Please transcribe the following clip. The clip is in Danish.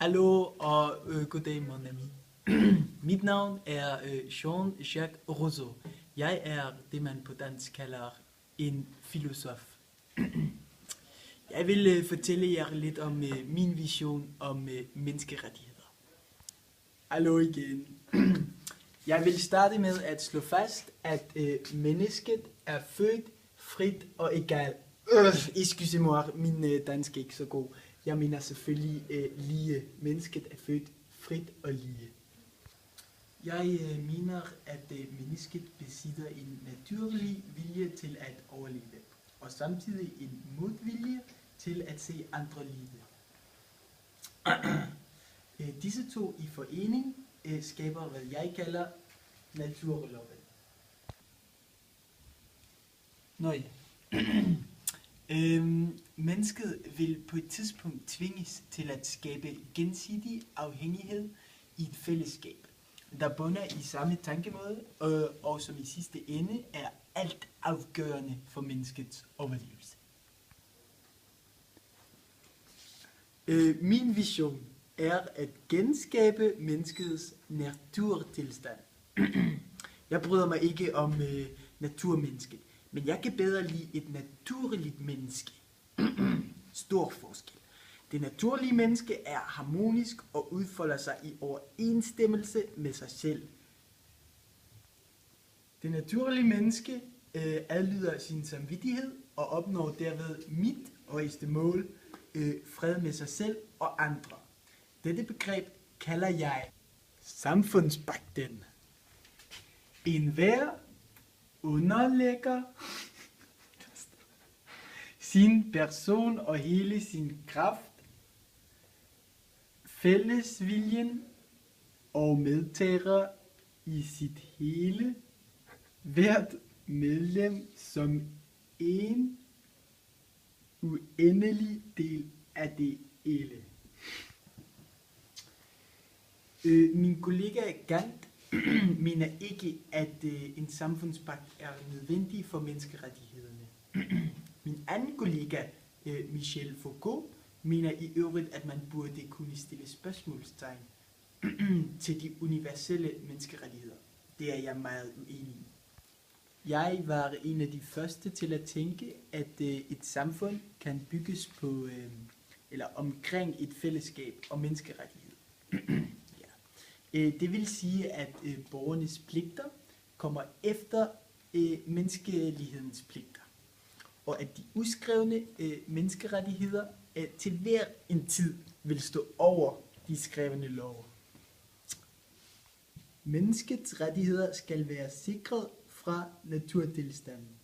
Hallo og goddag, mon ami. Mit navn er Jean-Jacques Rousseau. Jeg er det, man på dansk kalder en filosof. Jeg vil fortælle jer lidt om min vision om menneskerettigheder. Hallo igen. Jeg vil starte med at slå fast, at mennesket er født frit og egal. Excusez-moi, min dansk er ikke så god. Jeg mener selvfølgelig lige. Mennesket er født frit og lige. Jeg mener, at mennesket besidder en naturlig vilje til at overleve, og samtidig en modvilje til at se andre lide. Disse to i forening skaber, hvad jeg kalder naturloven. Nøj. Mennesket vil på et tidspunkt tvinges til at skabe gensidig afhængighed i et fællesskab, der bunder i samme tankemåde, og som i sidste ende er alt afgørende for menneskets overlevelse. Min vision er at genskabe menneskets naturtilstand. Jeg bryder mig ikke om naturmennesket, men jeg kan bedre lide et naturligt menneske. Stor forskel. Det naturlige menneske er harmonisk og udfolder sig i overensstemmelse med sig selv. Det naturlige menneske adlyder sin samvittighed og opnår derved mit højeste mål, fred med sig selv og andre. Dette begreb kalder jeg samfundspagten. Enhver underlægger sin person og hele sin kraft, fællesviljen og medtager i sit hele hvert medlem som en uendelig del af det hele. Min kollega Gant mener ikke, at en samfundspagt er nødvendig for menneskerettighederne. Min anden kollega, Michel Foucault, mener i øvrigt, at man burde kunne stille spørgsmålstegn til de universelle menneskerettigheder. Det er jeg meget uenig i. Jeg var en af de første til at tænke, at et samfund kan bygges på eller omkring et fællesskab og menneskerettighed. Det vil sige, at borgernes pligter kommer efter menneskelighedens pligter, og at de uskrevne menneskerettigheder til hver en tid vil stå over de skrevne love. Menneskets rettigheder skal være sikret fra naturtilstanden.